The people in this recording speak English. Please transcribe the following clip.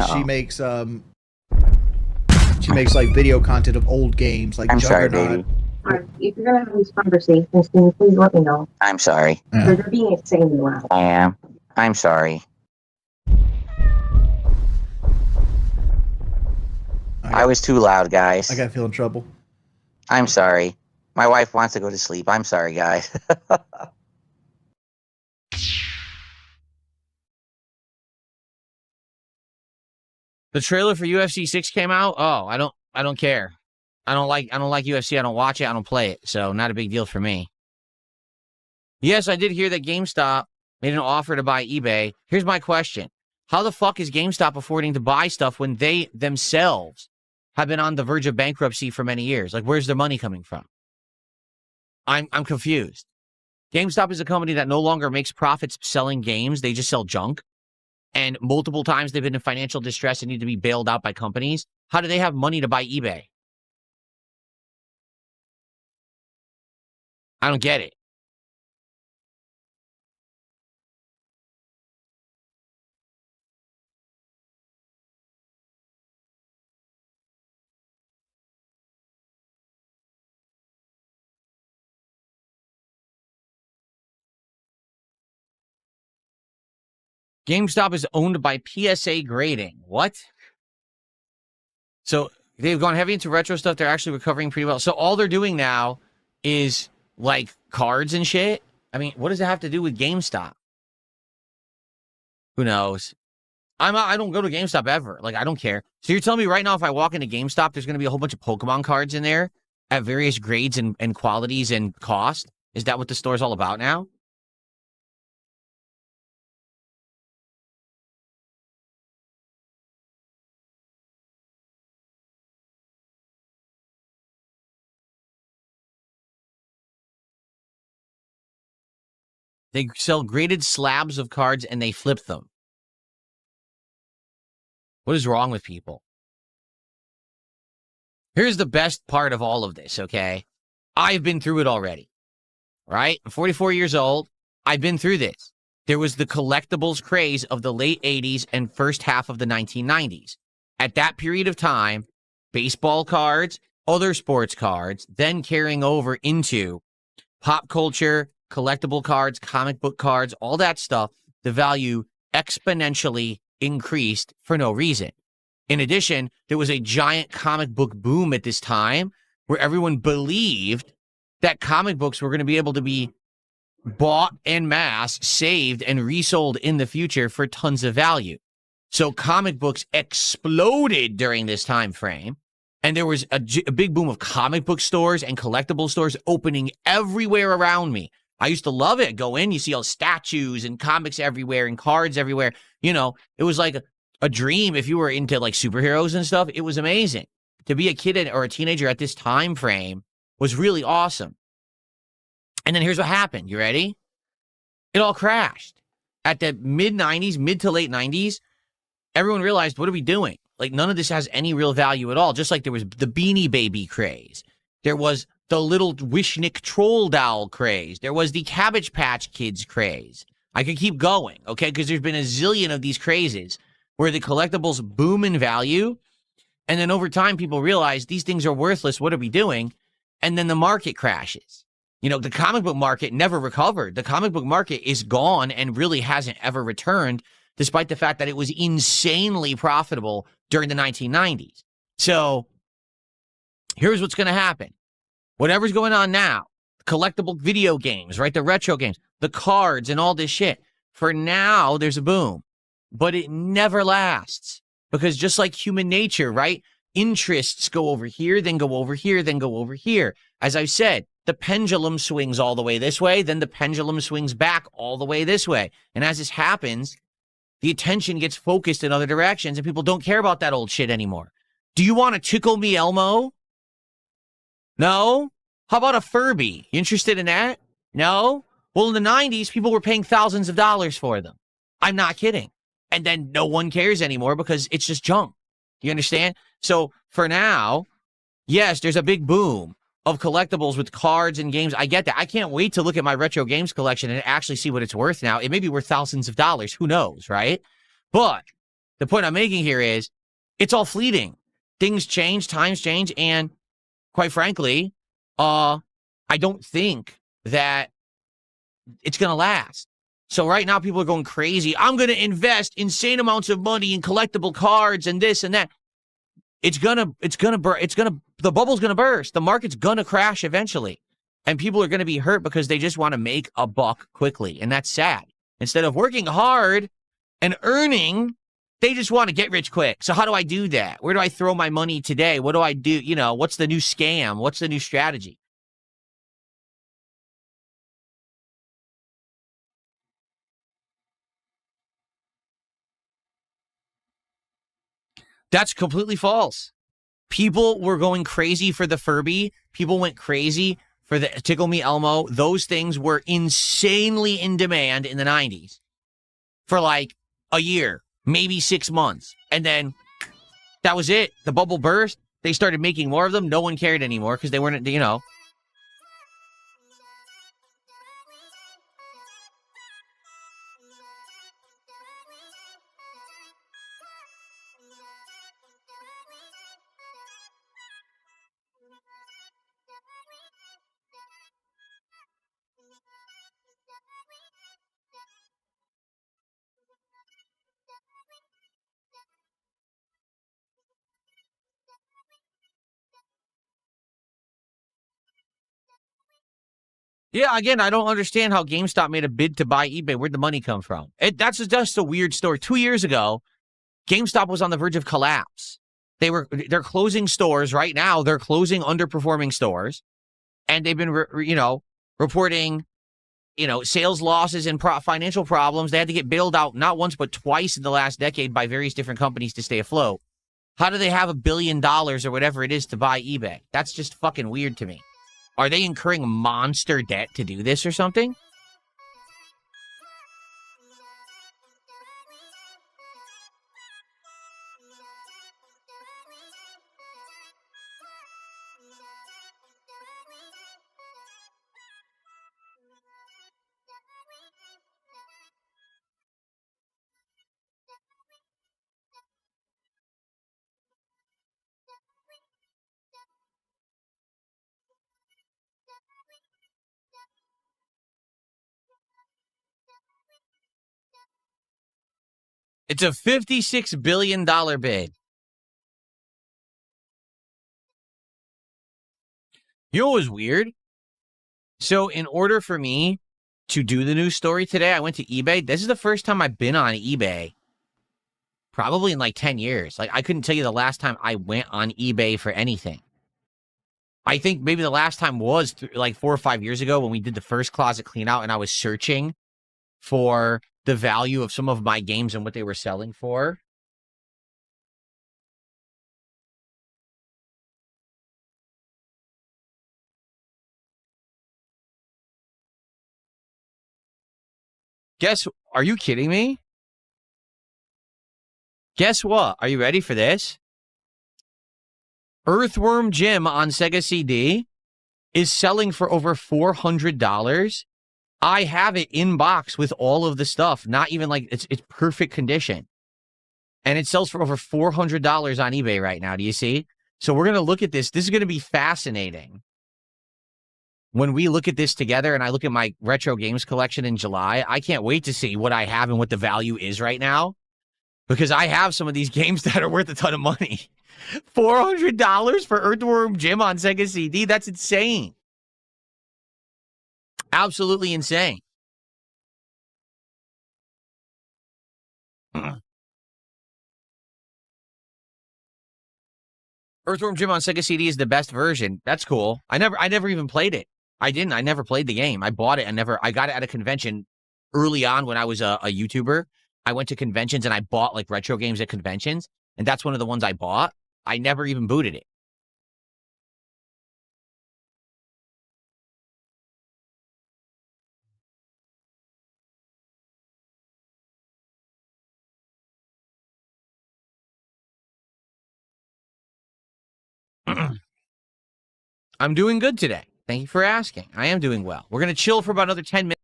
She makes like video content of old games, like I'm sorry, Juggernaut. baby. Alright, if you're gonna have these conversations, can you please let me know? I'm sorry. Yeah. They're being insanely loud. I am. I'm sorry. I was too loud, guys. I gotta feel in trouble. I'm sorry. My wife wants to go to sleep. I'm sorry, guys. The trailer for UFC 6 came out. Oh, I don't care. I don't like UFC. I don't watch it. I don't play it. So not a big deal for me. Yes, I did hear that GameStop made an offer to buy eBay. Here's my question. How the fuck is GameStop affording to buy stuff when they themselves have been on the verge of bankruptcy for many years? Like, where's their money coming from? I'm confused. GameStop is a company that no longer makes profits selling games. They just sell junk. And multiple times they've been in financial distress and need to be bailed out by companies. How do they have money to buy eBay? I don't get it. GameStop is owned by PSA Grading. What? So they've gone heavy into retro stuff. They're actually recovering pretty well. So all they're doing now is like cards and shit. I mean, what does it have to do with GameStop? Who knows? I don't go to GameStop ever. Like, I don't care. So you're telling me right now if I walk into GameStop, there's going to be a whole bunch of Pokemon cards in there at various grades and qualities and cost? Is that what the store's all about now? They sell graded slabs of cards and they flip them. What is wrong with people? Here's the best part of all of this, okay? I've been through it already, right? I'm 44 years old. I've been through this. There was the collectibles craze of the late 80s and first half of the 1990s. At that period of time, baseball cards, other sports cards, then carrying over into pop culture, collectible cards, comic book cards, all that stuff, the value exponentially increased for no reason. In addition, there was a giant comic book boom at this time where everyone believed that comic books were going to be able to be bought en masse, saved, and resold in the future for tons of value. So comic books exploded during this time frame. And there was a big boom of comic book stores and collectible stores opening everywhere around me. I used to love it. Go in, you see all statues and comics everywhere and cards everywhere. You know, it was like a dream if you were into like superheroes and stuff. It was amazing. To be a kid or a teenager at this time frame was really awesome. And then here's what happened. You ready? It all crashed. At the mid-90s, mid to late 90s, everyone realized, what are we doing? Like, none of this has any real value at all. Just like there was the Beanie Baby craze. There was the little Wishnick troll doll craze. There was the Cabbage Patch Kids craze. I could keep going, okay? Because there's been a zillion of these crazes where the collectibles boom in value. And then over time, people realize these things are worthless. What are we doing? And then the market crashes. You know, the comic book market never recovered. The comic book market is gone and really hasn't ever returned, despite the fact that it was insanely profitable during the 1990s. So here's what's going to happen. Whatever's going on now, collectible video games, right? The retro games, the cards and all this shit. For now, there's a boom, but it never lasts because just like human nature, right? Interests go over here, then go over here, then go over here. As I said, the pendulum swings all the way this way, then the pendulum swings back all the way this way. And as this happens, the attention gets focused in other directions and people don't care about that old shit anymore. Do you want to tickle me, Elmo? No? How about a Furby? You interested in that? No? Well, in the 90s, people were paying thousands of dollars for them. I'm not kidding. And then no one cares anymore because it's just junk. You understand? So for now, yes, there's a big boom of collectibles with cards and games. I get that. I can't wait to look at my retro games collection and actually see what it's worth now. It may be worth thousands of dollars. Who knows, right? But The point I'm making here is it's all fleeting. Things change, times change, and quite frankly, I don't think that it's going to last. So right now people are going crazy. I'm going to invest insane amounts of money in collectible cards and this and that. The bubble's going to burst. The market's going to crash eventually. And people are going to be hurt because they just want to make a buck quickly. And that's sad. Instead of working hard and earning, they just want to get rich quick. So how do I do that? Where do I throw my money today? What do I do? You know, what's the new scam? What's the new strategy? That's completely false. People were going crazy for the Furby. People went crazy for the Tickle Me Elmo. Those things were insanely in demand in the 90s for like a year, maybe 6 months. And then that was it. The bubble burst. They started making more of them. No one cared anymore because they weren't, you know. Yeah, again, I don't understand how GameStop made a bid to buy eBay. Where'd the money come from? That's just a weird story. 2 years ago, GameStop was on the verge of collapse. They're closing stores right now. They're closing underperforming stores, and they've been, reporting, sales losses and financial problems. They had to get bailed out not once but twice in the last decade by various different companies to stay afloat. How do they have $1 billion or whatever it is to buy eBay? That's just fucking weird to me. Are they incurring monster debt to do this or something? It's a $56 billion bid. You know what was weird? So in order for me to do the news story today, I went to eBay. This is the first time I've been on eBay probably in like 10 years. Like, I couldn't tell you the last time I went on eBay for anything. I think maybe the last time was like 4 or 5 years ago when we did the first closet clean out and I was searching for the value of some of my games and what they were selling for. Are you kidding me? Guess what? Are you ready for this? Earthworm Jim on Sega CD is selling for over $400. I have it in box with all of the stuff, not even like it's perfect condition. And it sells for over $400 on eBay right now. Do you see? So we're going to look at this. This is going to be fascinating. When we look at this together and I look at my retro games collection in July, I can't wait to see what I have and what the value is right now. Because I have some of these games that are worth a ton of money. $400 for Earthworm Jim on Sega CD? That's insane. Absolutely insane. Earthworm Jim on Sega CD is the best version. That's cool. I never even played it. I never played the game. I bought it. I got it at a convention early on when I was a YouTuber. I went to conventions and I bought like retro games at conventions. And that's one of the ones I bought. I never even booted it. I'm doing good today. Thank you for asking. I am doing well. We're going to chill for about another 10 minutes.